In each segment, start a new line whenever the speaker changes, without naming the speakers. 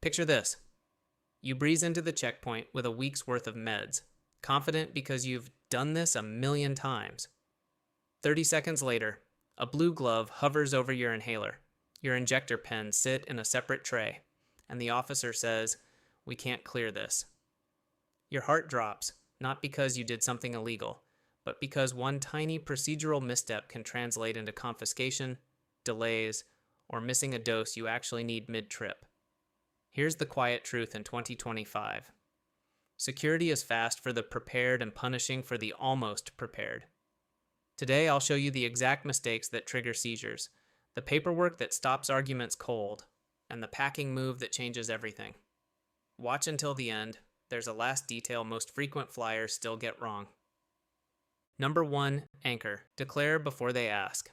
Picture this. You breeze into the checkpoint with a week's worth of meds, confident because you've done this a million times. 30 seconds later, a blue glove hovers over your inhaler. Your injector pens sit in a separate tray, and the officer says, "We can't clear this." Your heart drops, not because you did something illegal, but because one tiny procedural misstep can translate into confiscation, delays, or missing a dose you actually need mid-trip. Here's the quiet truth in 2025. Security is fast for the prepared and punishing for the almost prepared. Today, I'll show you the exact mistakes that trigger seizures, the paperwork that stops arguments cold, and the packing move that changes everything. Watch until the end. There's a last detail most frequent flyers still get wrong. Number 1, anchor. Declare before they ask.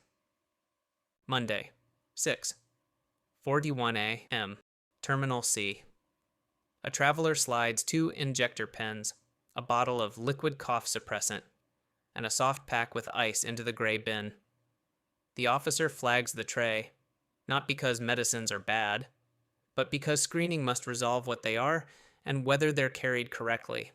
Monday, 6:41 a.m. Terminal C. A traveler slides 2 injector pens, a bottle of liquid cough suppressant, and a soft pack with ice into the gray bin. The officer flags the tray, not because medicines are bad, but because screening must resolve what they are and whether they're carried correctly.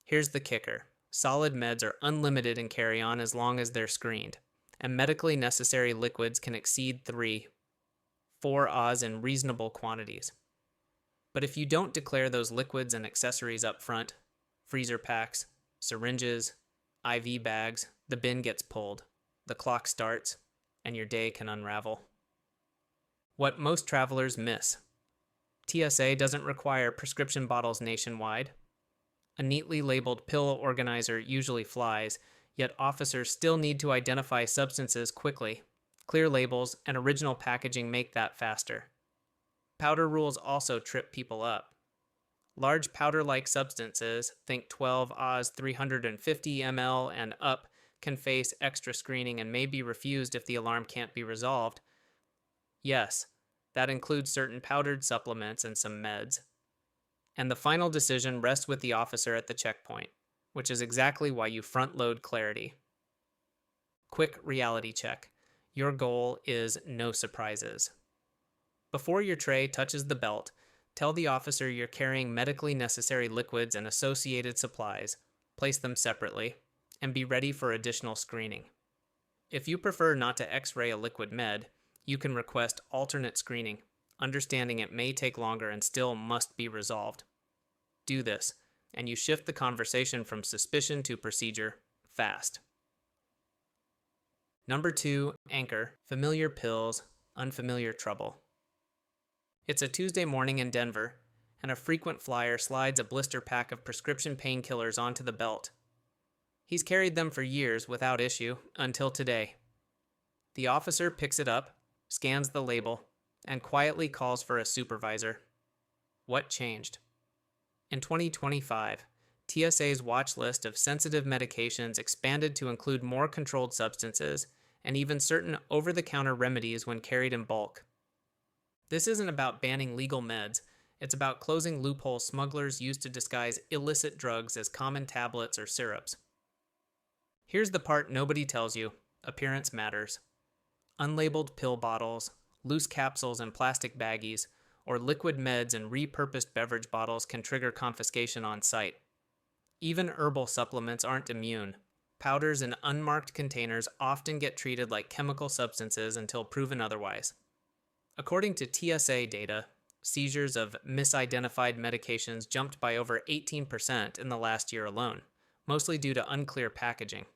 Here's the kicker. Solid meds are unlimited in carry-on as long as they're screened, and medically necessary liquids can exceed 4 Oz in reasonable quantities. But if you don't declare those liquids and accessories up front, freezer packs, syringes, IV bags, the bin gets pulled, the clock starts, and your day can unravel. What most travelers miss. TSA doesn't require prescription bottles nationwide. A neatly labeled pill organizer usually flies, yet officers still need to identify substances quickly. Clear labels and original packaging make that faster. Powder rules also trip people up. Large powder-like substances, think 12 Oz 350 ml and up, can face extra screening and may be refused if the alarm can't be resolved. Yes, that includes certain powdered supplements and some meds. And the final decision rests with the officer at the checkpoint, which is exactly why you front-load clarity. Quick reality check. Your goal is no surprises. Before your tray touches the belt, tell the officer you're carrying medically necessary liquids and associated supplies, place them separately, and be ready for additional screening. If you prefer not to X-ray a liquid med, you can request alternate screening, understanding it may take longer and still must be resolved. Do this, and you shift the conversation from suspicion to procedure fast. Number 2, anchor. Familiar pills, unfamiliar trouble. It's a Tuesday morning in Denver, and a frequent flyer slides a blister pack of prescription painkillers onto the belt. He's carried them for years without issue, until today. The officer picks it up, scans the label, and quietly calls for a supervisor. What changed? In 2025, TSA's watch list of sensitive medications expanded to include more controlled substances and even certain over-the-counter remedies when carried in bulk. This isn't about banning legal meds, it's about closing loopholes smugglers use to disguise illicit drugs as common tablets or syrups. Here's the part nobody tells you. Appearance matters. Unlabeled pill bottles, loose capsules in plastic baggies, or liquid meds in repurposed beverage bottles can trigger confiscation on site. Even herbal supplements aren't immune. Powders in unmarked containers often get treated like chemical substances until proven otherwise. According to TSA data, seizures of misidentified medications jumped by over 18% in the last year alone, mostly due to unclear packaging.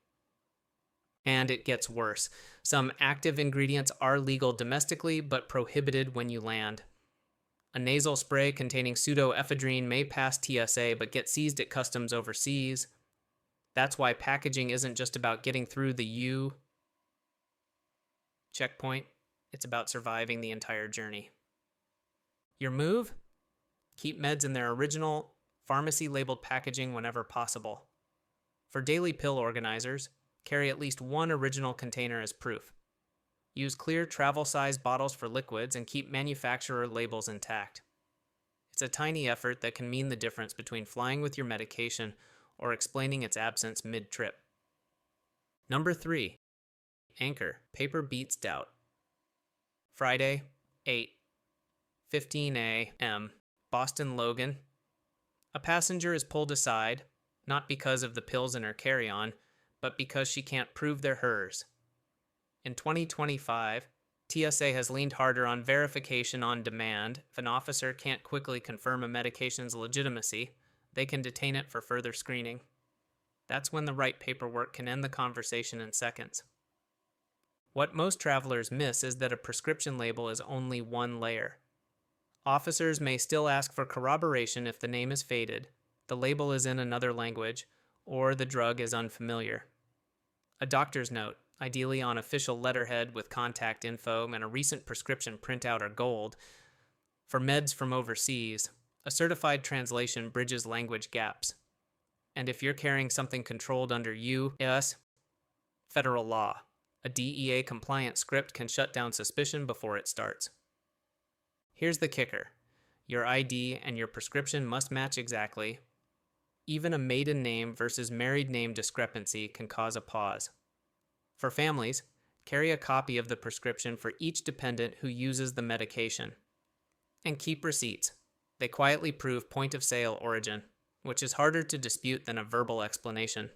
And it gets worse. Some active ingredients are legal domestically, but prohibited when you land. A nasal spray containing pseudoephedrine may pass TSA, but get seized at customs overseas. That's why packaging isn't just about getting through the U checkpoint. It's about surviving the entire journey. Your move? Keep meds in their original, pharmacy-labeled packaging whenever possible. For daily pill organizers, carry at least one original container as proof. Use clear travel-size bottles for liquids and keep manufacturer labels intact. It's a tiny effort that can mean the difference between flying with your medication or explaining its absence mid-trip. Number 3. Anchor. Paper beats doubt. Friday, 8:15 a.m. Boston Logan. A passenger is pulled aside, not because of the pills in her carry-on, but because she can't prove they're hers. In 2025, TSA has leaned harder on verification on demand. If an officer can't quickly confirm a medication's legitimacy, they can detain it for further screening. That's when the right paperwork can end the conversation in seconds. What most travelers miss is that a prescription label is only one layer. Officers may still ask for corroboration if the name is faded, the label is in another language, or the drug is unfamiliar. A doctor's note, ideally on official letterhead with contact info and a recent prescription printout, are gold. For meds from overseas, a certified translation bridges language gaps. And if you're carrying something controlled under U.S. federal law, a DEA-compliant script can shut down suspicion before it starts. Here's the kicker. Your ID and your prescription must match exactly. Even a maiden name versus married name discrepancy can cause a pause. For families, carry a copy of the prescription for each dependent who uses the medication. And keep receipts. They quietly prove point-of-sale origin, which is harder to dispute than a verbal explanation.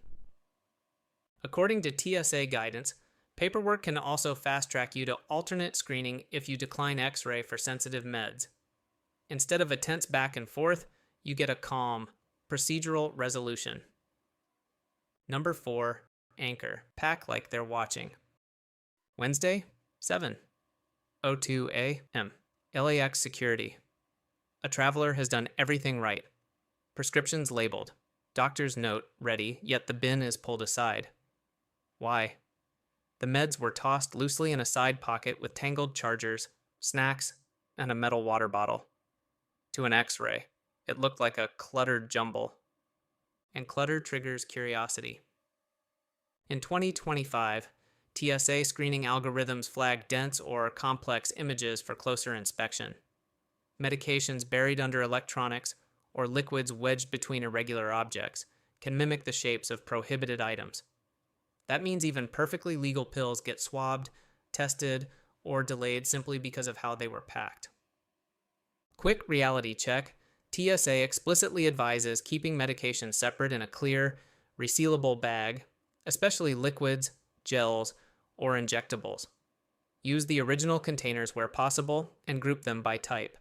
According to TSA guidance, paperwork can also fast-track you to alternate screening if you decline X-ray for sensitive meds. Instead of a tense back and forth, you get a calm, procedural resolution. Number 4, anchor. Pack like they're watching. Wednesday, 7:02 a.m. LAX security. A traveler has done everything right. Prescriptions labeled. Doctor's note ready, yet the bin is pulled aside. Why? The meds were tossed loosely in a side pocket with tangled chargers, snacks, and a metal water bottle. To an X-ray, it looked like a cluttered jumble. And clutter triggers curiosity. In 2025, TSA screening algorithms flag dense or complex images for closer inspection. Medications buried under electronics or liquids wedged between irregular objects can mimic the shapes of prohibited items. That means even perfectly legal pills get swabbed, tested, or delayed simply because of how they were packed. Quick reality check. TSA explicitly advises keeping medications separate in a clear, resealable bag, especially liquids, gels, or injectables. Use the original containers where possible and group them by type.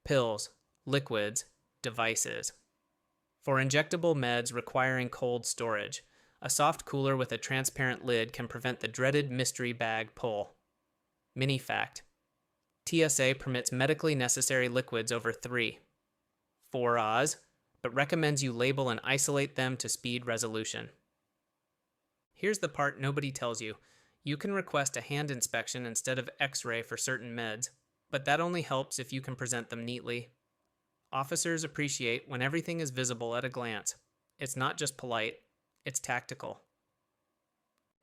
Pills, liquids, devices. For injectable meds requiring cold storage, a soft cooler with a transparent lid can prevent the dreaded mystery bag pull. Mini fact. TSA permits medically necessary liquids over 4 Oz, but recommends you label and isolate them to speed resolution. Here's the part nobody tells you. You can request a hand inspection instead of X-ray for certain meds, but that only helps if you can present them neatly. Officers appreciate when everything is visible at a glance. It's not just polite, it's tactical.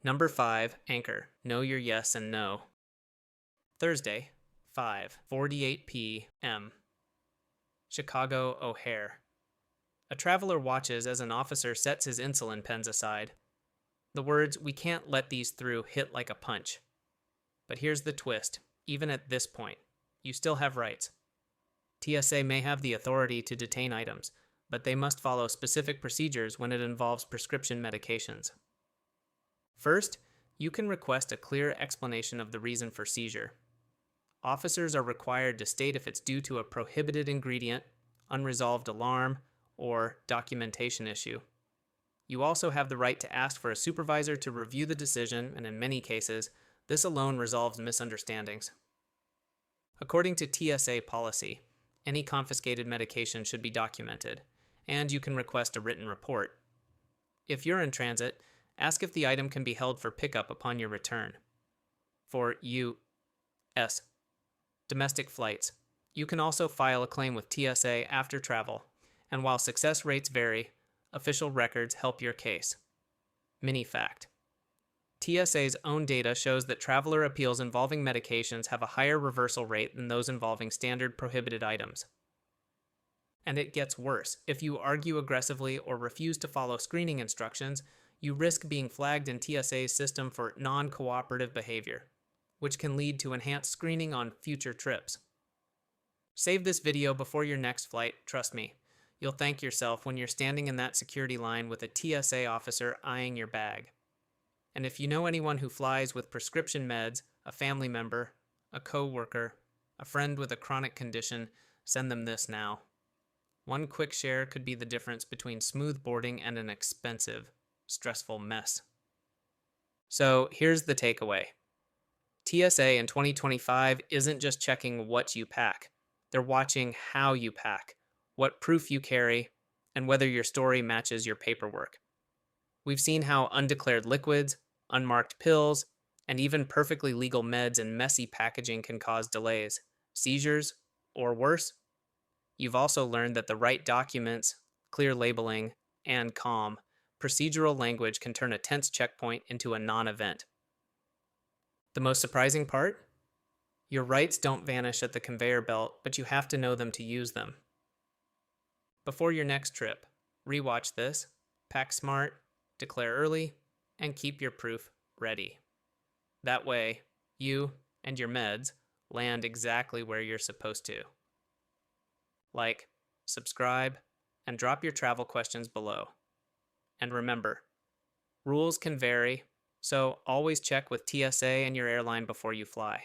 Number 5, anchor. Know your yes and no. Thursday, 5:48 p.m. Chicago O'Hare. A traveler watches as an officer sets his insulin pens aside. The words, "We can't let these through," hit like a punch. But here's the twist. Even at this point, you still have rights. TSA may have the authority to detain items, but they must follow specific procedures when it involves prescription medications. First, you can request a clear explanation of the reason for seizure. Officers are required to state if it's due to a prohibited ingredient, unresolved alarm, or documentation issue. You also have the right to ask for a supervisor to review the decision, and in many cases, this alone resolves misunderstandings. According to TSA policy, any confiscated medication should be documented, and you can request a written report. If you're in transit, ask if the item can be held for pickup upon your return. For U.S. domestic flights, you can also file a claim with TSA after travel, and while success rates vary, official records help your case. Mini fact. TSA's own data shows that traveler appeals involving medications have a higher reversal rate than those involving standard prohibited items. And it gets worse. If you argue aggressively or refuse to follow screening instructions, you risk being flagged in TSA's system for non-cooperative behavior, which can lead to enhanced screening on future trips. Save this video before your next flight, trust me. You'll thank yourself when you're standing in that security line with a TSA officer eyeing your bag. And if you know anyone who flies with prescription meds, a family member, a co-worker, a friend with a chronic condition, send them this now. One quick share could be the difference between smooth boarding and an expensive, stressful mess. So here's the takeaway. TSA in 2025 isn't just checking what you pack. They're watching how you pack, what proof you carry, and whether your story matches your paperwork. We've seen how undeclared liquids, unmarked pills, and even perfectly legal meds and messy packaging can cause delays, seizures, or worse. You've also learned that the right documents, clear labeling, and calm, procedural language can turn a tense checkpoint into a non-event. The most surprising part? Your rights don't vanish at the conveyor belt, but you have to know them to use them. Before your next trip, rewatch this, pack smart, declare early, and keep your proof ready. That way, you and your meds land exactly where you're supposed to. Like, subscribe, and drop your travel questions below. And remember, rules can vary, so always check with TSA and your airline before you fly.